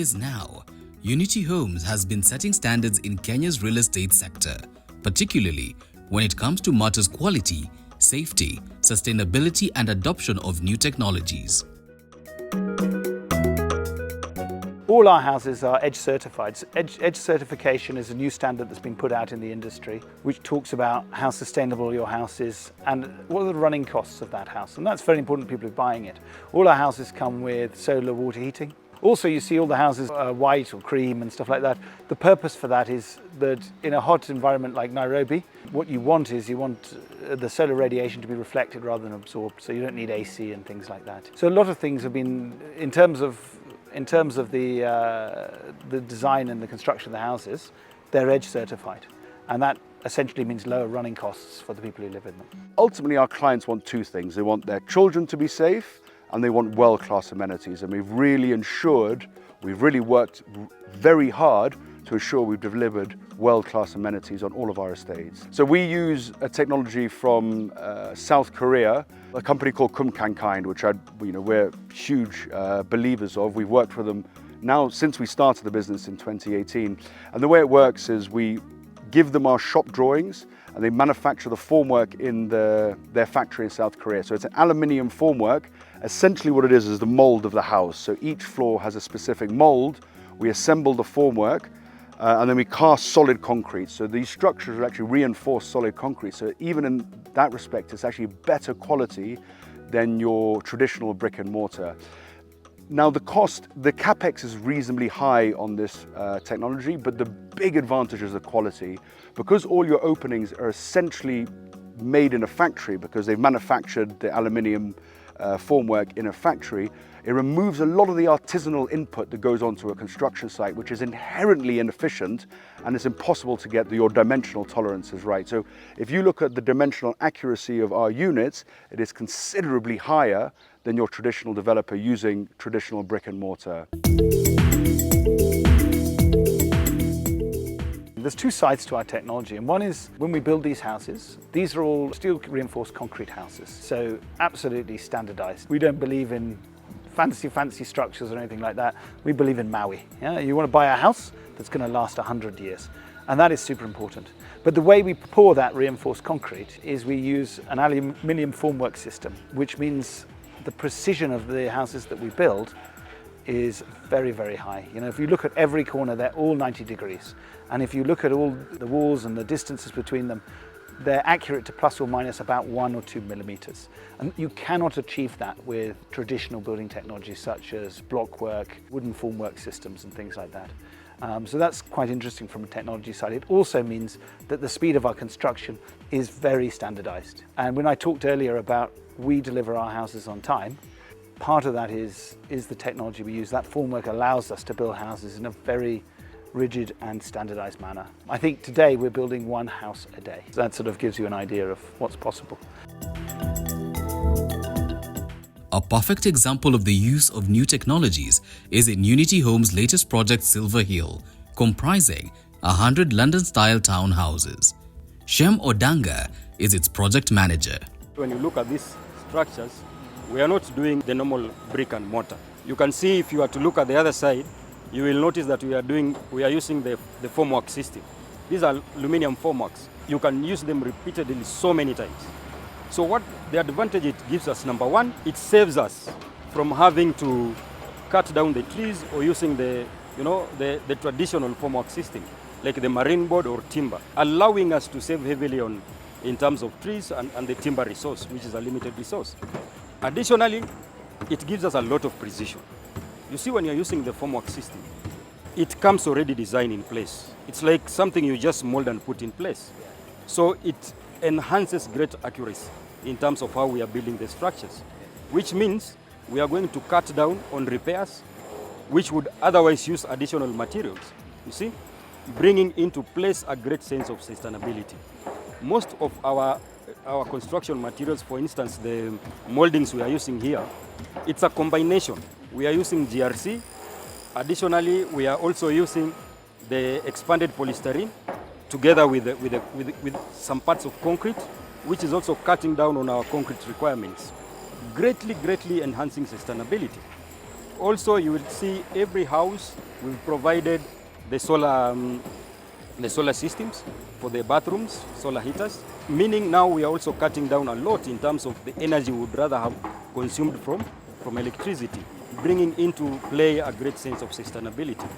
years now, Unity Homes has been setting standards in Kenya's real estate sector, particularly when it comes to matters quality, safety, sustainability and adoption of new technologies. All our houses are EDGE certified. So EDGE certification is a new standard that's been put out in the industry, which talks about how sustainable your house is and what are the running costs of that house. And that's very important to people who are buying it. All our houses come with solar water heating. Also, you see all the houses are white or cream and stuff like that. The purpose for that is that in a hot environment like Nairobi, what you want the solar radiation to be reflected rather than absorbed, so you don't need AC and things like that. So a lot of things have been, in terms of the design and the construction of the houses, they're EDGE certified. And that essentially means lower running costs for the people who live in them. Ultimately, our clients want two things. They want their children to be safe and they want world-class amenities. And we've really worked very hard to ensure we've delivered world-class amenities on all of our estates. So we use a technology from South Korea, a company called Kumkankind, which we're huge believers of. We've worked for them now since we started the business in 2018. And the way it works is we give them our shop drawings and they manufacture the formwork in their factory in South Korea. So it's an aluminium formwork. Essentially what it is the mold of the house. So each floor has a specific mold. We assemble the formwork and then we cast solid concrete. So these structures are actually reinforced solid concrete. So even in that respect, it's actually better quality than your traditional brick and mortar. Now the capex is reasonably high on this technology, but the big advantage is the quality. Because all your openings are essentially made in a factory, because they've manufactured the aluminium formwork in a factory, it removes a lot of the artisanal input that goes onto a construction site, which is inherently inefficient and it's impossible to get your dimensional tolerances right. So if you look at the dimensional accuracy of our units, it is considerably higher than your traditional developer using traditional brick and mortar. There's two sides to our technology, and one is when we build these houses, these are all steel reinforced concrete houses, so absolutely standardized. We don't believe in fancy structures or anything like that. We believe in Maui. Yeah? You want to buy a house that's going to last 100 years, and that is super important. But the way we pour that reinforced concrete is we use an aluminium formwork system, which means the precision of the houses that we build is very, very high. If you look at every corner, they're all 90 degrees. And if you look at all the walls and the distances between them, they're accurate to plus or minus about 1 or 2 millimeters. And you cannot achieve that with traditional building technologies such as blockwork, wooden formwork systems and things like that. So that's quite interesting from a technology side. It also means that the speed of our construction is very standardized. And when I talked earlier about we deliver our houses on time, part of that is the technology we use. That formwork allows us to build houses in a very rigid and standardized manner. I think today we're building one house a day. So that sort of gives you an idea of what's possible. A perfect example of the use of new technologies is in Unity Homes' latest project Silver Hill, comprising 100 London-style townhouses. Shem Odanga is its project manager. When you look at these structures, we are not doing the normal brick and mortar. You can see if you are to look at the other side, you will notice that we are using the formwork system. These are aluminum formworks. You can use them repeatedly so many times. So what the advantage it gives us, number one, it saves us from having to cut down the trees or using the traditional formwork system, like the marine board or timber, allowing us to save heavily in terms of trees and the timber resource, which is a limited resource. Additionally, it gives us a lot of precision. You see, when you're using the formwork system, it comes already designed in place. It's like something you just mold and put in place. So it enhances great accuracy in terms of how we are building the structures, which means we are going to cut down on repairs, which would otherwise use additional materials. You see, bringing into place a great sense of sustainability. Most of our construction materials, for instance, the moldings we are using here, it's a combination. We are using GRC. Additionally, we are also using the expanded polystyrene together with some parts of concrete, which is also cutting down on our concrete requirements, greatly enhancing sustainability. Also, you will see every house we've provided the solar systems for the bathrooms, solar heaters, meaning now we are also cutting down a lot in terms of the energy we would rather have consumed from electricity, bringing into play a great sense of sustainability.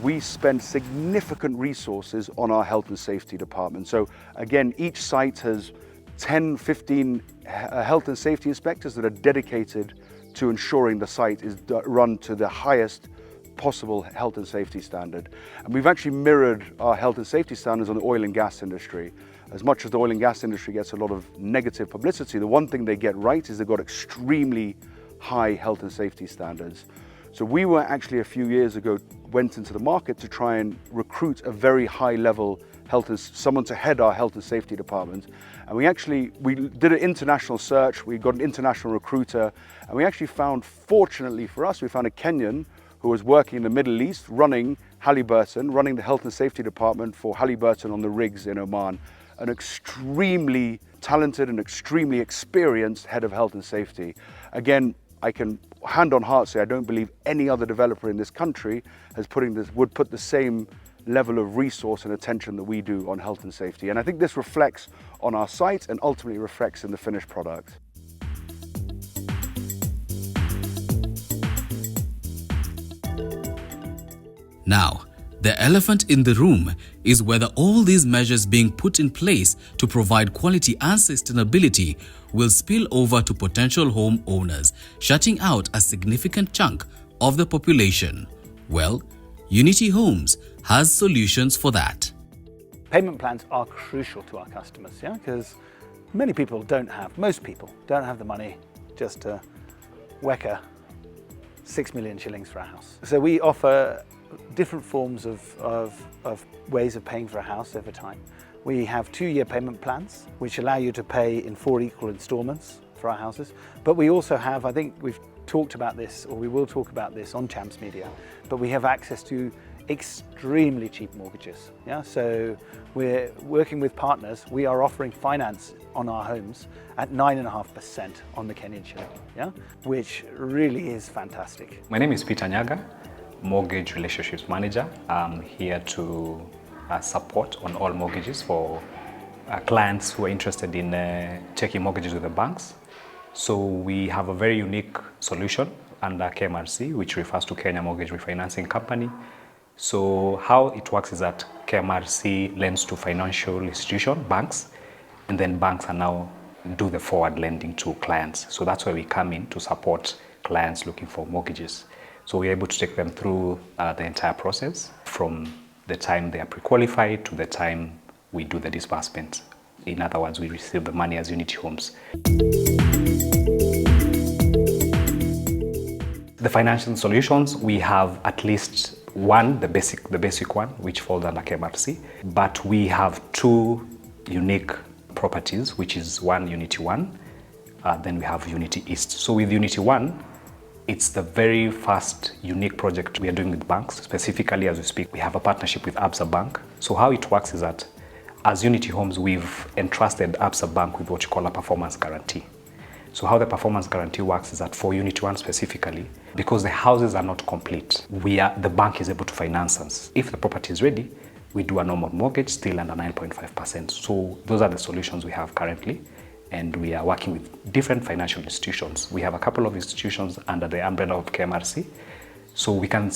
We spend significant resources on our health and safety department. So again, each site has 10, 15 health and safety inspectors that are dedicated to ensuring the site is run to the highest possible health and safety standard. And we've actually mirrored our health and safety standards on the oil and gas industry. As much as the oil and gas industry gets a lot of negative publicity, the one thing they get right is they've got extremely high health and safety standards. So we were actually a few years ago went into the market to try and recruit a very high level someone to head our health and safety department. And we did an international search, we got an international recruiter, and we actually found, fortunately for us, we found a Kenyan who was working in the Middle East running Halliburton, running the health and safety department for Halliburton on the rigs in Oman. An extremely talented and extremely experienced head of health and safety. Again, I can hand on heart say I don't believe any other developer in this country would put the same level of resource and attention that we do on health and safety. And I think this reflects on our site and ultimately reflects in the finished product. Now, the elephant in the room is whether all these measures being put in place to provide quality and sustainability will spill over to potential home owners, shutting out a significant chunk of the population. Well, Unity Homes has solutions for that. Payment plans are crucial to our customers, yeah, because most people don't have the money just to whack 6 million shillings for a house. So we offer different forms of ways of paying for a house over time. We have 2-year payment plans, which allow you to pay in 4 equal installments for our houses. But we also have, I think we've talked about this, or we will talk about this on Chams Media, but we have access to extremely cheap mortgages. Yeah? So we're working with partners. We are offering finance on our homes at 9.5% on the Kenyan shilling, yeah? Which really is fantastic. My name is Peter Nyaga, Mortgage Relationships Manager. I'm here to support on all mortgages for clients who are interested in taking mortgages with the banks. So we have a very unique solution under KMRC, which refers to Kenya Mortgage Refinancing Company. So how it works is that KMRC lends to financial institutions, banks, and then banks are now do the forward lending to clients. So that's where we come in to support clients looking for mortgages. So we're able to take them through the entire process from the time they are pre-qualified to the time we do the disbursement. In other words, we receive the money as Unity Homes. The financial solutions, we have at least one, the basic one, which falls under KMRC, but we have 2 unique properties, which is one Unity 1, then we have Unity East. So with Unity 1, it's the very first unique project we are doing with banks. Specifically, as we speak, we have a partnership with Absa Bank. So how it works is that as Unity Homes, we've entrusted Absa Bank with what you call a performance guarantee. So how the performance guarantee works is that for Unity 1 specifically, because the houses are not complete, the bank is able to finance us. If the property is ready, we do a normal mortgage still under 9.5%. So those are the solutions we have currently. And we are working with different financial institutions. We have a couple of institutions under the umbrella of KMRC. So we can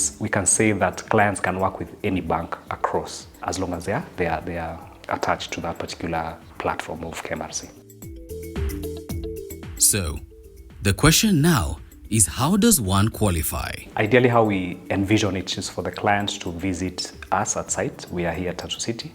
say that clients can work with any bank across as long as they are attached to that particular platform of KMRC. So, the question now is, how does one qualify? Ideally, how we envision it is for the clients to visit us at site. We are here at Tatu City.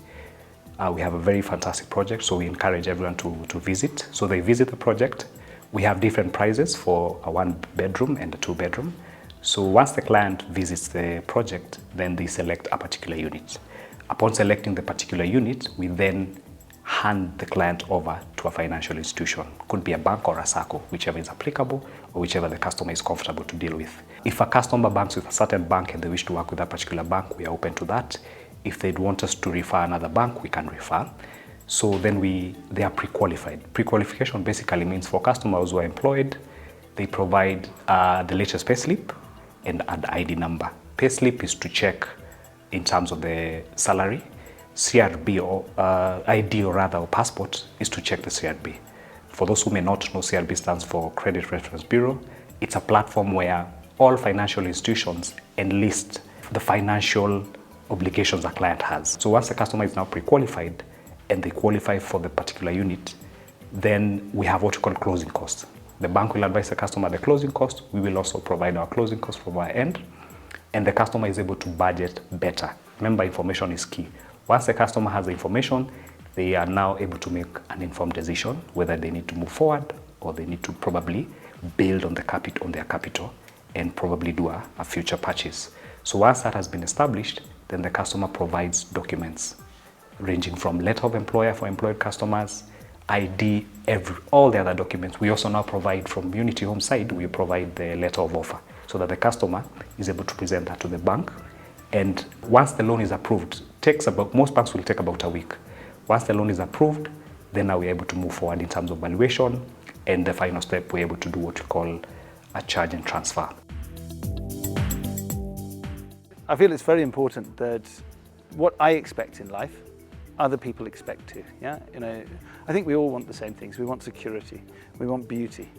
We have a very fantastic project, so we encourage everyone to visit. So they visit the project. We have different prices for a 1-bedroom and a 2-bedroom. So once the client visits the project, then they select a particular unit. Upon selecting the particular unit, we then hand the client over to a financial institution. Could be a bank or a SACCO, whichever is applicable or whichever the customer is comfortable to deal with. If a customer banks with a certain bank and they wish to work with that particular bank, we are open to that. If they'd want us to refer another bank, we can refer. So then they are pre-qualified. Pre-qualification basically means for customers who are employed, They provide the latest payslip and an ID number. Payslip is to check in terms of the salary. CRB or ID or passport is to check the CRB. For those who may not know, CRB stands for Credit Reference Bureau. It's a platform where all financial institutions enlist the financial obligations a client has. So once the customer is now pre-qualified and they qualify for the particular unit, then we have what we call closing costs. The bank will advise the customer the closing cost. We will also provide our closing costs from our end, and the customer is able to budget better. Remember, information is key. Once the customer has the information, they are now able to make an informed decision whether they need to move forward or they need to probably build on their capital and probably do a future purchase. So once that has been established, then the customer provides documents ranging from letter of employer for employed customers, ID, all the other documents. We also now provide from Unity Home side, we provide the letter of offer so that the customer is able to present that to the bank. And once the loan is approved, most banks will take about a week. Once the loan is approved, then now we're able to move forward in terms of valuation, and the final step, we're able to do what we call a charge and transfer. I feel it's very important that what I expect in life, other people expect too. Yeah, I think we all want the same things. We want security, we want beauty,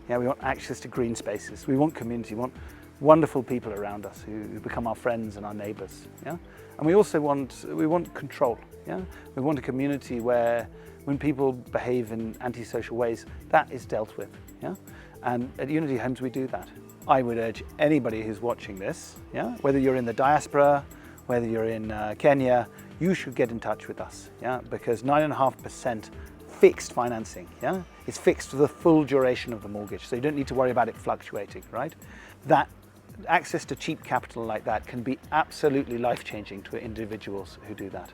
yeah, we want access to green spaces, we want community, we want wonderful people around us who become our friends and our neighbours. Yeah, and we also want control. Yeah, we want a community where when people behave in antisocial ways, that is dealt with. Yeah, and at Unity Homes we do that. I would urge anybody who's watching this, yeah, whether you're in the diaspora, whether you're in Kenya, you should get in touch with us, yeah, because 9.5% fixed financing, yeah, it's fixed for the full duration of the mortgage, so you don't need to worry about it fluctuating, right? That access to cheap capital like that can be absolutely life-changing to individuals who do that.